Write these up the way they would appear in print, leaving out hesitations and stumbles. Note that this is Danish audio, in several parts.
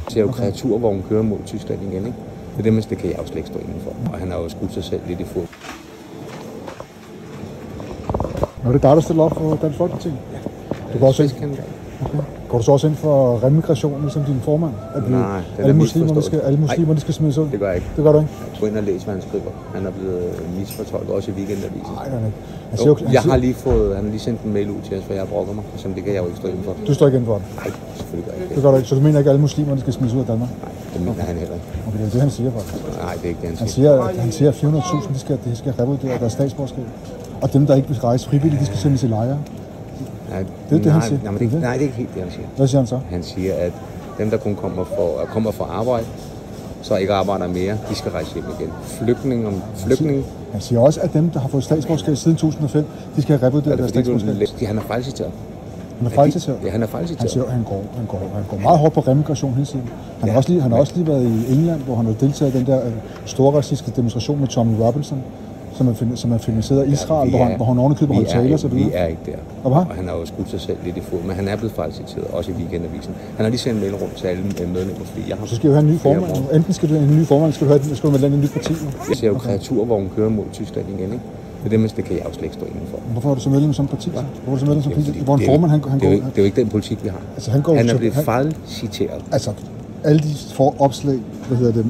ser jo kreaturvognen køre mod Tyskland igen, ikke? Det kan jeg jo slet ikke stå indenfor. Og han har jo skudt sig selv lidt i fod. Er det dig, der stiller op for Dansk Folkeparti? Ja. Du går også ind. Okay. Går du så også ind for remigration, ligesom din formand? Nej, alle muslimer skal smides ud? Det gør jeg ikke. Det gør du ikke? Gå ind og læs, hvad han skriver. Han er blevet misfortolket, også i Weekendavisen. Nej, det er ikke. Han har lige sendt en mail ud til os, for jeg brokker mig. Så det kan jeg jo ikke stå inden for. Du står ikke inden for det? Nej, selvfølgelig gør jeg ikke. Det gør du ikke. Så du mener ikke, at alle muslimerne skal smides ud af Danmark? Nej, det mener han heller ikke. Okay, det er det, han siger faktisk. Nej, det er ikke det, han siger, at 400.000 de skal revurdere deres statsborgerskab. Og dem, der ikke vil rejse frivilligt, de skal sendes i lejre. Nej, det er det, han siger. Nej, det er ikke helt det, han siger. Hvad siger han så? Han siger, at dem, der kun kommer for arbejde, så ikke arbejder mere, de skal rejse hjem igen. Flygtninge. Han siger også, at dem, der har fået statsborgerskab siden 2005, de skal revurdere deres statsborgerskab. Han er fejlciteret. Han er fejlciteret? Ja, han er fejlciteret. Han går meget hårdt på remigration hele tiden. Han har også lige været i England, hvor han har deltaget i den der store racistiske demonstration med Tommy Robinson, som er finansieret af Israel, hvor han ovenikøbet holdt taler og så videre. Vi er ikke der. Og han har jo skudt sig selv lidt i fod, men han er blevet fejlciteret, også i Weekendavisen. Han har lige sendt mail rundt til alle medlemmer, fordi jeg har... Så skal vi have en ny formand. Enten skal du have en ny formand, eller skal du have et nyt parti. Jeg ser jo kreaturvognen køre mod Tyskland igen, ikke? Det kan jeg jo slet ikke stå indenfor. Hvorfor er du så medlem som parti? Hvorfor er du så medlem som parti? Hvor en formand, han går... Det er jo ikke den politik, vi har. Altså, han er blevet fejlciteret. Altså, alle de opslag,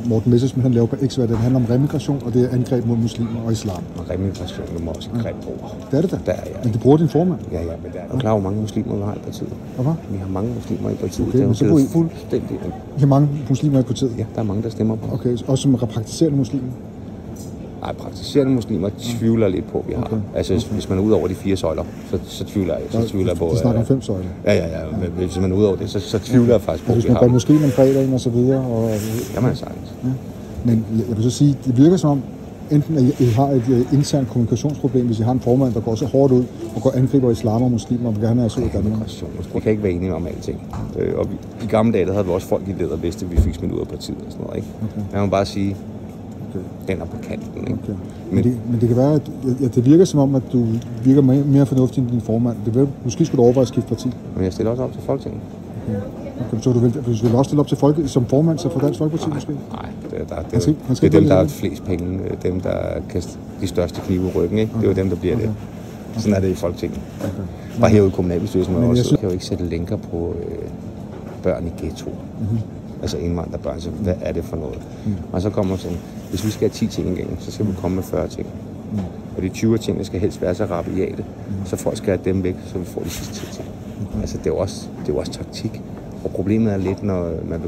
Morten Messerschmidt han laver på X, det handler om remigration, og det er angreb mod muslimer og islam. Og remigration, det må også greb over. Det er det da. Der er jeg. Men du bruger din formand? Ja, men der er jo klar, hvor mange muslimer vi har i partiet. Hvad? Vi har mange muslimer i partiet. Okay, det er jo fuldstændig... Vi har mange muslimer i partiet? Ja, der er mange, der stemmer på. Okay, også som praktiserende muslimer? Nej, praktiserende muslimer tvivler lidt på, vi har. Okay. Altså, hvis man er ud over de 4 søjler, så tvivler jeg på... Du snakker om 5 søjler? Ja. Men hvis man er ud over det, så tvivler jeg faktisk på, hvis man går måske om fredagen og så videre? Det man sagtens. Ja. Men jeg vil så sige, det virker som om, enten at I har et internt kommunikationsproblem, hvis I har en formand, der går så hårdt ud og angriber islam og muslimer, og vil gerne have os ud af Danmark. Vi kan ikke være enige om alting. Og i gamle dage, der havde vi også folk i lederveste, vi fik smidt ud af partiet og sådan noget, ikke? Okay. Man må bare sige, den er på kanten, ikke? Okay. Men det kan være, at det virker som om, at du virker mere fornuftig end din formand. Måske skulle du overveje at skifte parti. Men jeg stiller også op til Folketinget. Okay, så du vil også stille op til som formand for Dansk Folkeparti måske? Nej, det er dem, der har flest penge, dem, der kan de største knive i ryggen, ikke? Det er jo dem, der bliver det. Sådan er det i Folketinget. Bare herude i kommunalbestyrelsen, men også kan jo ikke sætte lænker på børn i ghetto. Altså indvandrerbørn, så hvad er det for noget? Og så kommer sådan, hvis vi skal have 10 ting igennem, så skal vi komme med 40 ting. Og de 20 ting skal helst være så rabiate, så folk skal have dem væk, så vi får de sidste 10 ting. Altså det er jo også taktik. Og problemet er lidt, når man